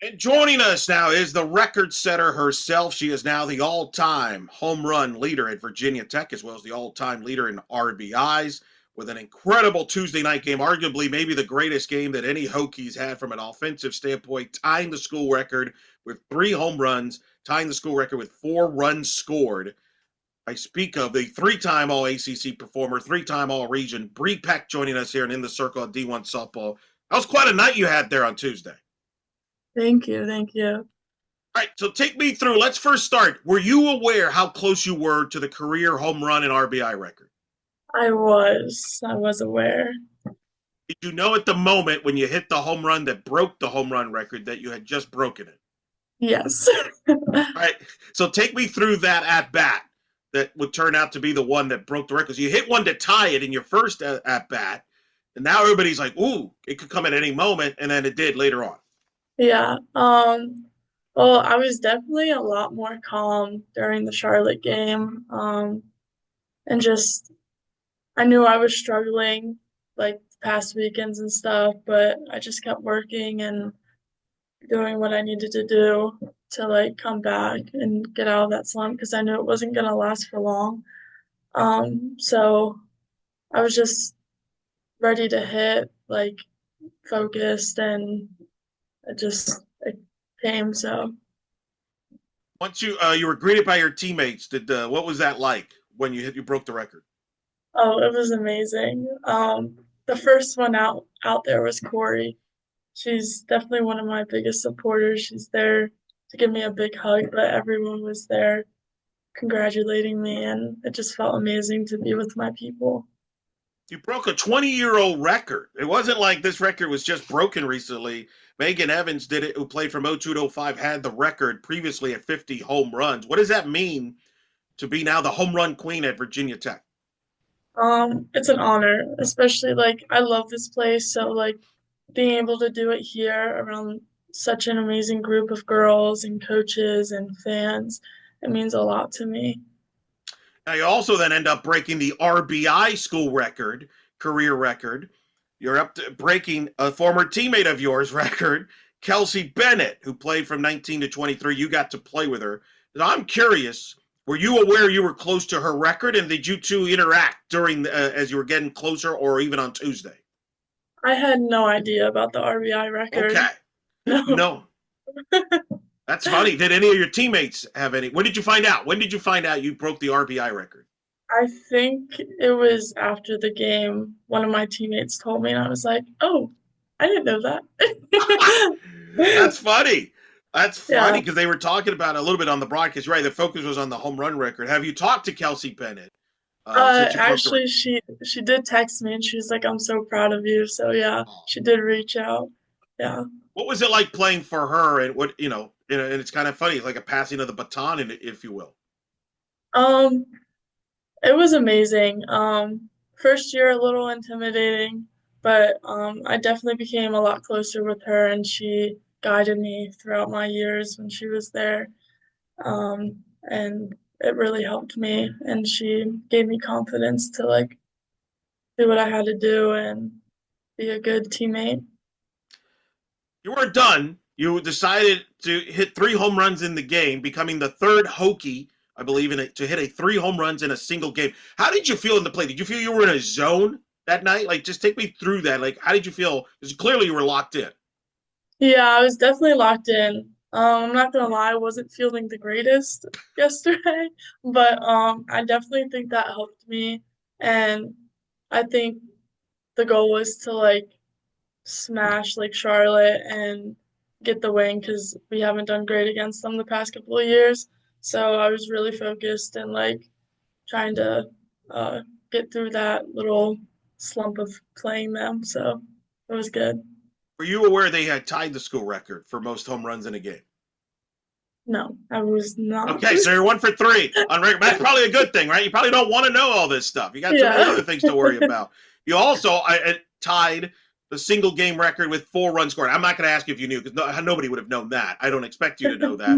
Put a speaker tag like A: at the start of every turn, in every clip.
A: And joining us now is the record setter herself. She is now the all-time home run leader at Virginia Tech, as well as the all-time leader in RBIs, with an incredible Tuesday night game, arguably maybe the greatest game that any Hokies had from an offensive standpoint, tying the school record with 3 home runs, tying the school record with 4 runs scored. I speak of the three-time All-ACC performer, three-time All-Region, Bre Peck, joining us here and in the circle of D1 softball. That was quite a night you had there on Tuesday.
B: Thank you, thank you.
A: All right, so take me through. Let's first start. Were you aware how close you were to the career home run and RBI record?
B: I was aware.
A: Did you know at the moment when you hit the home run that broke the home run record that you had just broken it?
B: Yes.
A: All right, so take me through that at bat that would turn out to be the one that broke the record. So you hit one to tie it in your first at bat, and now everybody's like, "Ooh, it could come at any moment," and then it did later on.
B: Yeah. Well, I was definitely a lot more calm during the Charlotte game. And just I knew I was struggling like past weekends and stuff, but I just kept working and doing what I needed to do to like come back and get out of that slump because I knew it wasn't gonna last for long. So I was just ready to hit, like focused, and it came. So,
A: Once you were greeted by your teammates, did what was that like when you broke the record?
B: oh, it was amazing. The first one out there was Corey. She's definitely one of my biggest supporters. She's there to give me a big hug, but everyone was there congratulating me, and it just felt amazing to be with my people.
A: You broke a 20-year-old record. It wasn't like this record was just broken recently. Megan Evans did it, who played from '02 to '05, had the record previously at 50 home runs. What does that mean to be now the home run queen at Virginia Tech?
B: It's an honor, especially like I love this place, so like being able to do it here around such an amazing group of girls and coaches and fans, it means a lot to me.
A: Now, you also then end up breaking the RBI school record, career record. You're up to breaking a former teammate of yours record, Kelsey Bennett, who played from 19 to 23. You got to play with her. Now, I'm curious, were you aware you were close to her record, and did you two interact during as you were getting closer, or even on Tuesday?
B: I had no idea about the RBI record.
A: Okay,
B: No.
A: no, that's funny. Did any of your teammates have any? When did you find out? When did you find out you broke the RBI record?
B: I think it was after the game, one of my teammates told me, and I was like, oh, I didn't know that.
A: That's funny. That's
B: Yeah.
A: funny because they were talking about it a little bit on the broadcast. Right, the focus was on the home run record. Have you talked to Kelsey Bennett since you broke the record?
B: Actually, she did text me and she was like, "I'm so proud of you." So yeah,
A: Oh.
B: she did reach out. Yeah.
A: What was it like playing for her? And what and it's kind of funny, it's like a passing of the baton, if you will.
B: Um, it was amazing. First year a little intimidating, but I definitely became a lot closer with her, and she guided me throughout my years when she was there. And it really helped me, and she gave me confidence to like do what I had to do and be a good teammate.
A: You weren't done. You decided to hit 3 home runs in the game, becoming the third Hokie, I believe, to hit 3 home runs in a single game. How did you feel in the play? Did you feel you were in a zone that night? Like, just take me through that. Like, how did you feel? Because clearly you were locked in.
B: Yeah, I was definitely locked in. I'm not gonna lie, I wasn't feeling the greatest yesterday, but I definitely think that helped me. And I think the goal was to like smash like Charlotte and get the win because we haven't done great against them the past couple of years. So I was really focused and like trying to uh, get through that little slump of playing them. So it was good.
A: Were you aware they had tied the school record for most home runs in a game?
B: No, I was not.
A: Okay, so you're 1 for 3 on record. That's probably a good thing, right? You probably don't want to know all this stuff. You got too many
B: Yeah.
A: other things to worry about. You also tied the single game record with 4 runs scored. I'm not going to ask you if you knew because nobody would have known that. I don't expect you to know that.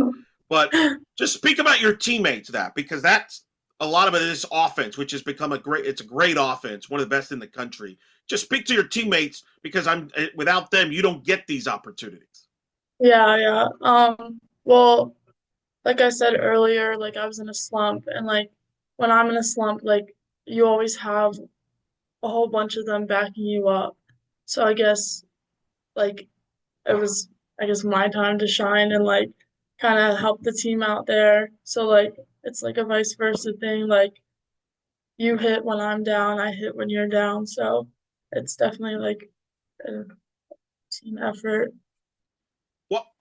A: But just speak about your teammates that because that's a lot of it is offense, which has become it's a great offense, one of the best in the country. Just speak to your teammates because I'm without them, you don't get these opportunities.
B: Yeah, yeah. Well, like I said earlier, like I was in a slump and like when I'm in a slump, like you always have a whole bunch of them backing you up. So I guess like it was I guess my time to shine and like kind of help the team out there. So like it's like a vice versa thing. Like you hit when I'm down, I hit when you're down. So it's definitely like a team effort.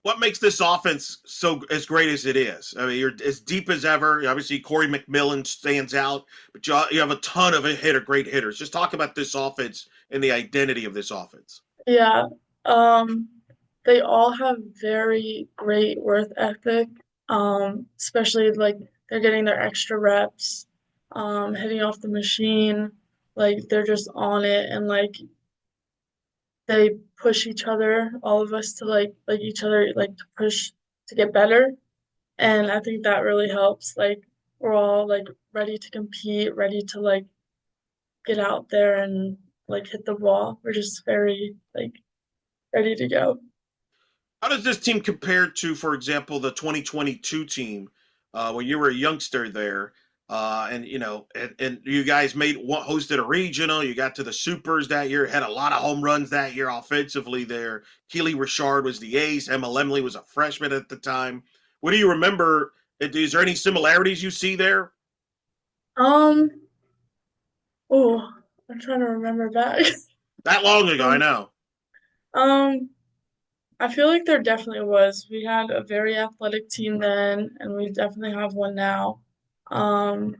A: What makes this offense so as great as it is? I mean, you're as deep as ever. Obviously, Corey McMillan stands out, but you have a ton of great hitters. Just talk about this offense and the identity of this offense.
B: Yeah. Um, they all have very great worth ethic. Especially like they're getting their extra reps, hitting off the machine. Like they're just on it and like they push each other, all of us to like each other like to push to get better. And I think that really helps. Like we're all like ready to compete, ready to like get out there and like hit the ball. We're just very like ready to go.
A: How does this team compare to, for example, the 2022 team when you were a youngster there? And and you guys hosted a regional. You got to the supers that year. Had a lot of home runs that year offensively. There, Keely Richard was the ace. Emma Lemley was a freshman at the time. What do you remember? Is there any similarities you see there?
B: Um, oh, I'm trying to remember back.
A: That long ago, I
B: Um,
A: know.
B: um, I feel like there definitely was. We had a very athletic team then, and we definitely have one now. Um,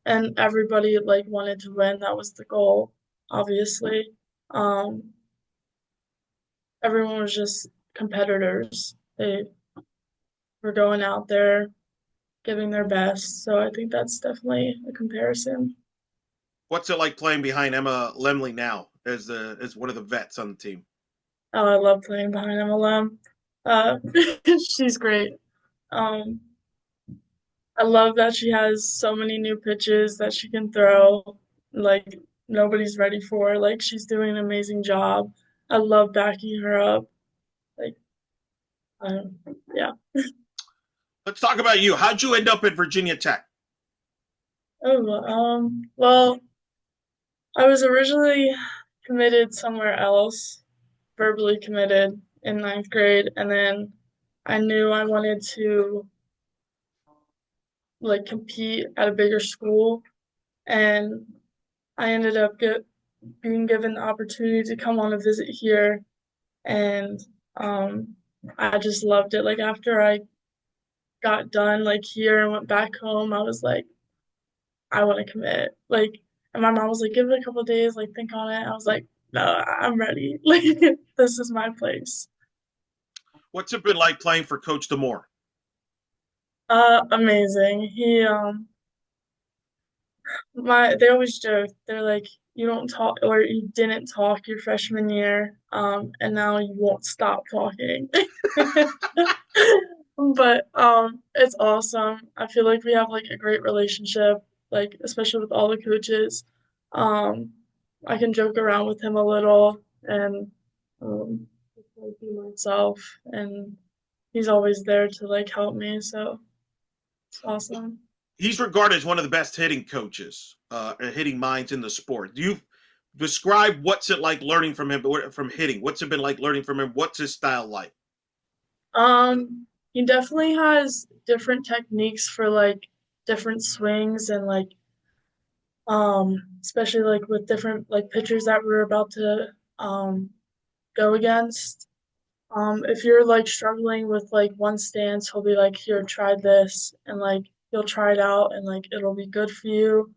B: and everybody like wanted to win. That was the goal, obviously. Um, everyone was just competitors. They were going out there, giving their best. So I think that's definitely a comparison.
A: What's it like playing behind Emma Lemley now as one of the vets on the team?
B: Oh, I love playing behind MLM. Uh, she's great. Um, I love that she has so many new pitches that she can throw. Like nobody's ready for. Like she's doing an amazing job. I love backing her up. Like, yeah.
A: Let's talk about you. How'd you end up at Virginia Tech?
B: Oh, well, I was originally committed somewhere else, verbally committed in ninth grade, and then I knew I wanted to like compete at a bigger school, and I ended up being given the opportunity to come on a visit here, and um, I just loved it. Like after I got done like here and went back home, I was like, I want to commit. Like, and my mom was like, give it a couple of days, like think on it. I was like, no, I'm ready. Like this is my place.
A: What's it been like playing for Coach Demore?
B: Amazing. They always joke, they're like, you don't talk or you didn't talk your freshman year, and now you won't stop talking. But it's awesome. I feel like we have like a great relationship, like especially with all the coaches. Um, I can joke around with him a little and just, like, be myself, and he's always there to like help me, so it's awesome.
A: He's regarded as one of the best hitting coaches, hitting minds in the sport. Do you describe what's it like learning from him, from hitting? What's it been like learning from him? What's his style like?
B: He definitely has different techniques for like different swings and like especially like with different like pitchers that we're about to um go against. If you're like struggling with like one stance, he'll be like, here, try this, and like you'll try it out and like it'll be good for you.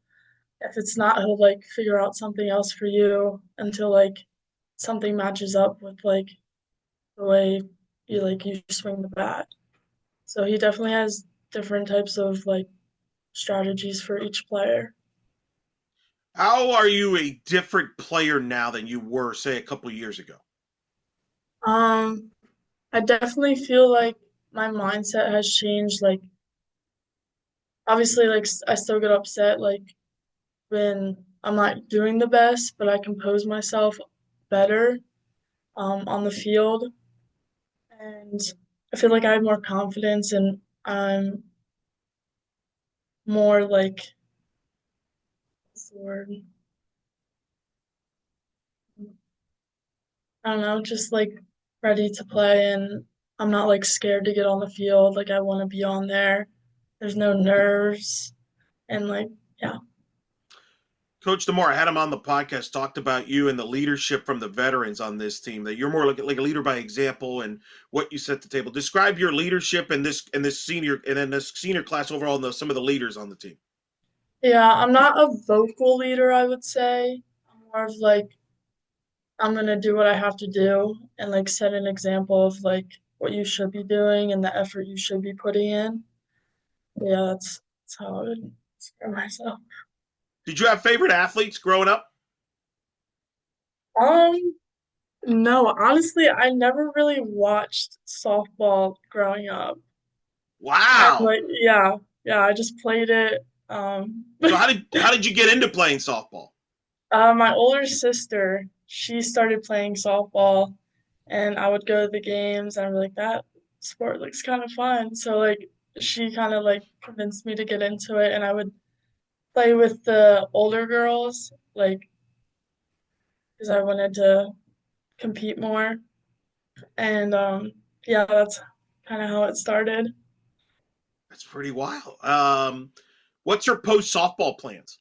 B: If it's not, he'll like figure out something else for you until like something matches up with like the way you swing the bat. So he definitely has different types of like strategies for each player.
A: How are you a different player now than you were, say, a couple years ago?
B: Um, I definitely feel like my mindset has changed. Like obviously, like I still get upset like when I'm not doing the best, but I compose myself better on the field, and I feel like I have more confidence and I'm more like what's the word? I don't know, just like ready to play and I'm not like scared to get on the field. Like I want to be on there. There's no nerves and like yeah.
A: Coach DeMore, I had him on the podcast, talked about you and the leadership from the veterans on this team. That you're more like a leader by example and what you set the table. Describe your leadership in this senior and then this senior class overall and some of the leaders on the team.
B: Yeah, I'm not a vocal leader, I would say. I'm more of like I'm gonna do what I have to do and like set an example of like what you should be doing and the effort you should be putting in. Yeah, that's how I would describe myself.
A: Did you have favorite athletes growing up?
B: Um, no, honestly, I never really watched softball growing up. And
A: Wow.
B: like yeah, I just played it.
A: So how did you get into playing softball?
B: My older sister, she started playing softball and I would go to the games and I'm like, that sport looks kind of fun. So like she kind of like convinced me to get into it and I would play with the older girls, like because I wanted to compete more. And yeah, that's kind of how it started.
A: That's pretty wild. What's your post softball plans?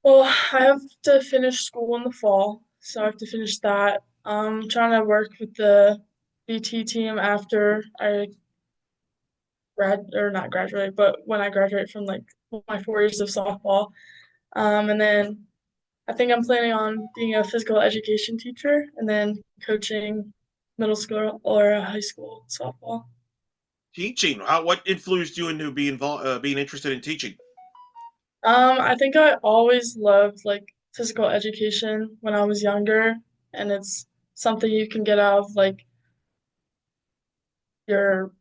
B: Well, I have to finish school in the fall, so I have to finish that. I'm trying to work with the BT team after I or not graduate, but when I graduate from like my 4 years of softball. And then I think I'm planning on being a physical education teacher and then coaching middle school or high school softball.
A: Teaching. What influenced you into being interested in teaching?
B: I think I always loved like physical education when I was younger, and it's something you can get out of like your,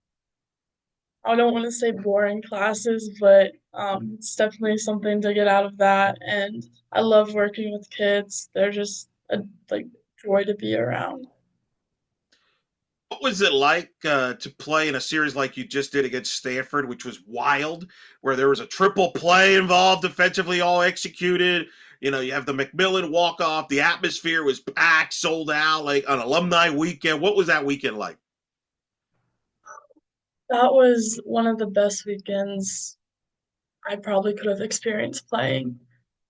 B: I don't want to say boring classes, but it's definitely something to get out of that. And I love working with kids. They're just a like joy to be around.
A: What was it like to play in a series like you just did against Stanford, which was wild, where there was a triple play involved, defensively all executed? You know, you have the McMillan walk off. The atmosphere was packed, sold out, like on alumni weekend. What was that weekend like?
B: That was one of the best weekends I probably could have experienced playing.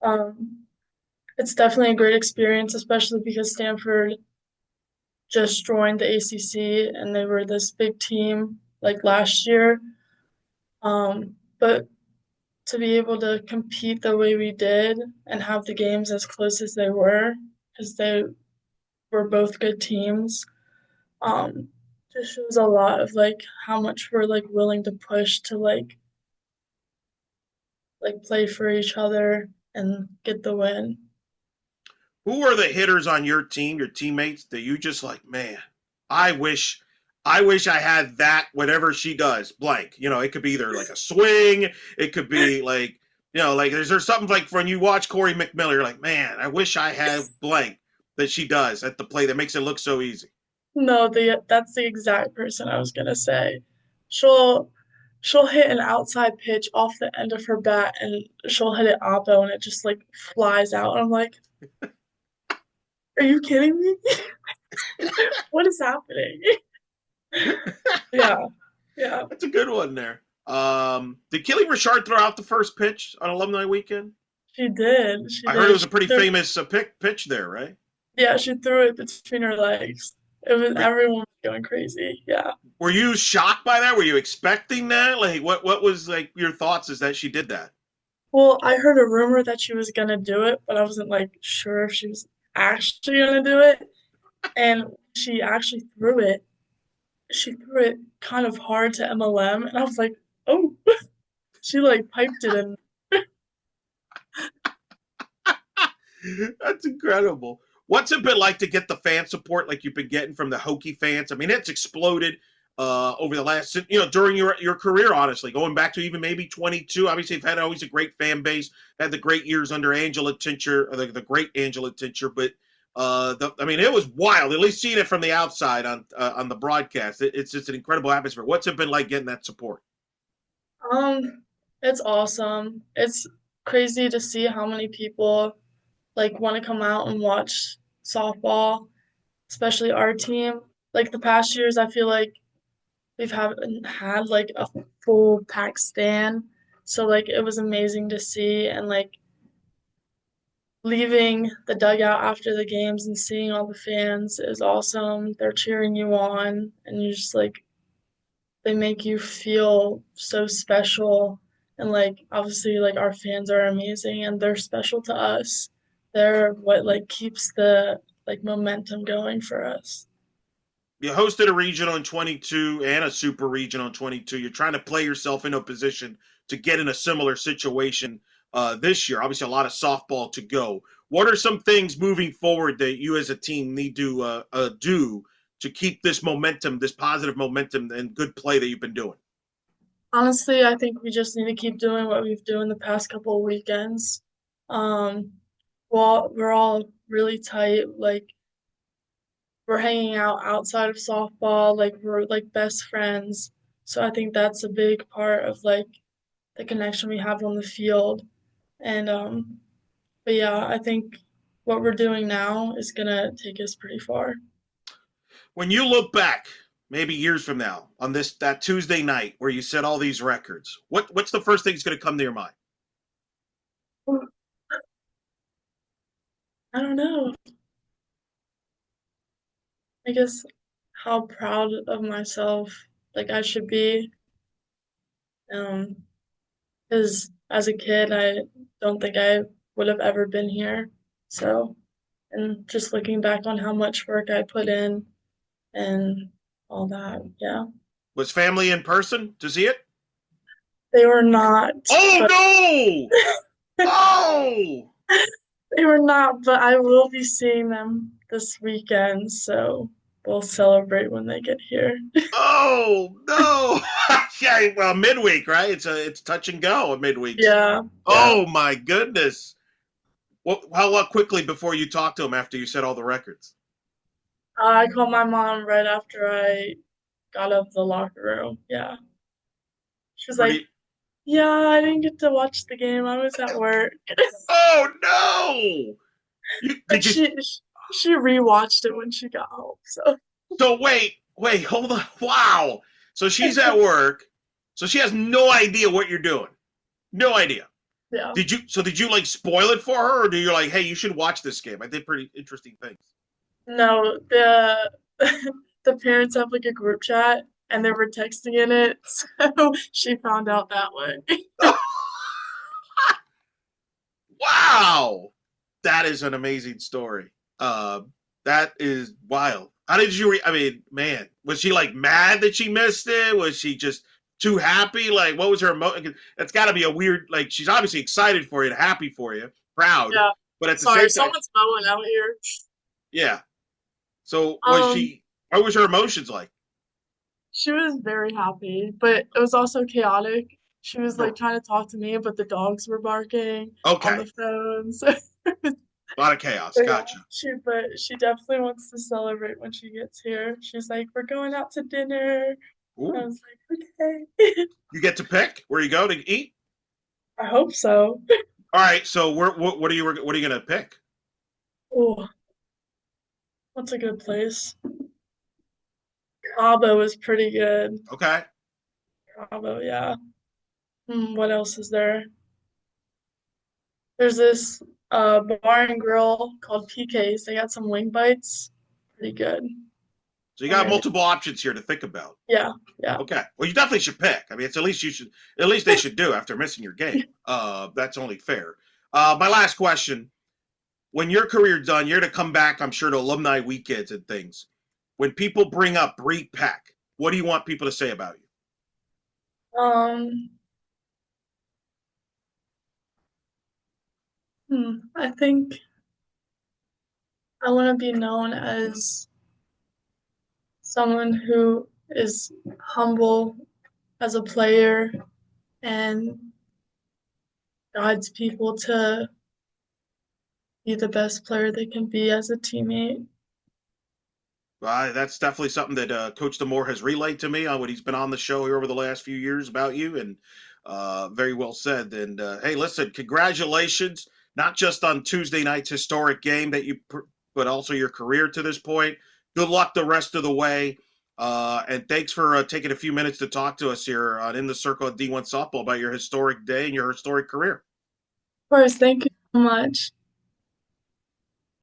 B: Um, it's definitely a great experience, especially because Stanford just joined the ACC and they were this big team like last year. But to be able to compete the way we did and have the games as close as they were, because they were both good teams, um, just shows a lot of like how much we're like willing to push to like play for each other and get the win.
A: Who are the hitters on your team, your teammates, that you just like, man, I wish I had that, whatever she does, blank. You know, it could be either like a swing, it could be like, you know, like there's something like when you watch Corey McMillan, you're like, man, I wish I had blank that she does at the play that makes it look so easy.
B: No, that's the exact person I was gonna say. She'll she'll hit an outside pitch off the end of her bat and she'll hit it oppo and it just like flies out. And I'm like, are you kidding me? What is happening? Yeah, yeah.
A: That's a good one there. Did Kelly Richard throw out the first pitch on alumni weekend?
B: She did. She
A: I heard it
B: did.
A: was a pretty famous pitch there, right?
B: Yeah, she threw it between her legs. It was
A: Were,
B: everyone was going crazy. Yeah.
A: were you shocked by that? Were you expecting that? Like, what was like your thoughts is that she did that?
B: Well, I heard a rumor that she was gonna do it, but I wasn't like sure if she was actually gonna do it. And she actually threw it. She threw it kind of hard to MLM, and I was like, oh, she like piped it in.
A: That's incredible. What's it been like to get the fan support like you've been getting from the Hokie fans? I mean, it's exploded over the last, during your career, honestly, going back to even maybe 22. Obviously, you've had always a great fan base, had the great years under Angela Tincher, the great Angela Tincher. But I mean, it was wild. At least seeing it from the outside on the broadcast, it's just an incredible atmosphere. What's it been like getting that support?
B: Um, it's awesome. It's crazy to see how many people like want to come out and watch softball, especially our team. Like the past years, I feel like we've haven't had like a full pack stand. So like it was amazing to see and like leaving the dugout after the games and seeing all the fans is awesome. They're cheering you on and you just like they make you feel so special and like obviously like our fans are amazing and they're special to us. They're what like keeps the like momentum going for us.
A: You hosted a regional in 22 and a super regional in 22. You're trying to play yourself into a position to get in a similar situation this year. Obviously, a lot of softball to go. What are some things moving forward that you as a team need to do to keep this momentum, this positive momentum and good play that you've been doing?
B: Honestly, I think we just need to keep doing what we've doing the past couple of weekends. Um, well, we're all really tight. Like we're hanging out outside of softball. Like we're like best friends. So I think that's a big part of like the connection we have on the field. And but yeah, I think what we're doing now is gonna take us pretty far.
A: When you look back, maybe years from now, on this that Tuesday night where you set all these records, what's the first thing that's going to come to your mind?
B: I don't know. I guess how proud of myself like I should be. Um, because as a kid, I don't think I would have ever been here. So, and just looking back on how much work I put in and all that, yeah.
A: Was family in person to see it?
B: They were not,
A: Oh
B: but
A: no! Oh!
B: they were not, but I will be seeing them this weekend, so we'll celebrate when they get here.
A: Oh no! Yeah, well, midweek, right? It's touch and go at midweeks.
B: Yeah, yeah.
A: Oh my goodness! Well, how quickly before you talked to him after you set all the records?
B: I called my mom right after I got out of the locker room. Yeah. She was
A: What do
B: like,
A: you?
B: yeah, I didn't get to watch the game. I was at work.
A: Oh no! You
B: But
A: did you?
B: she rewatched it when she got home. So
A: So wait, hold on. Wow. So she's at work. So she has no idea what you're doing. No idea.
B: yeah.
A: Did you like spoil it for her, or do you like, hey, you should watch this game? I did pretty interesting things.
B: No, the the parents have like a group chat and they were texting in it, so she found out that way.
A: Wow. That is an amazing story. Uh, that is wild. How did you? I mean, man, was she like mad that she missed it? Was she just too happy? Like, what was her emotion? That's got to be a weird. Like, she's obviously excited for you, happy for you, proud,
B: Yeah.
A: but at the
B: Sorry,
A: same time,
B: someone's mowing out here.
A: yeah. So was
B: Um,
A: she? What was her emotions like?
B: she was very happy, but it was also chaotic. She was like trying to talk to me, but the dogs were barking on
A: Okay,
B: the phones.
A: a lot of chaos.
B: But yeah,
A: Gotcha.
B: she definitely wants to celebrate when she gets here. She's like, "We're going out to dinner." I
A: Ooh,
B: was like, "Okay."
A: you get to pick where you go to eat.
B: I hope so.
A: All right. So what are you gonna pick?
B: Oh, what's a good place? Cabo is pretty good.
A: Okay.
B: Cabo, yeah. What else is there? There's this bar and grill called PK's. They got some wing bites. Pretty good.
A: So you
B: Or
A: got
B: maybe,
A: multiple options here to think about.
B: yeah, yeah.
A: Okay. Well, you definitely should pick. I mean, it's at least they should do after missing your game. That's only fair. My last question: when your career's done, you're to come back, I'm sure, to alumni weekends and things. When people bring up Bre Peck, what do you want people to say about you?
B: Um, I think I want to be known as someone who is humble as a player and guides people to be the best player they can be as a teammate.
A: That's definitely something that Coach Demore has relayed to me on what he's been on the show here over the last few years about you, and very well said. And hey, listen, congratulations, not just on Tuesday night's historic game but also your career to this point. Good luck the rest of the way, and thanks for taking a few minutes to talk to us here on In the Circle of D1 Softball about your historic day and your historic career.
B: Of course, thank you so much.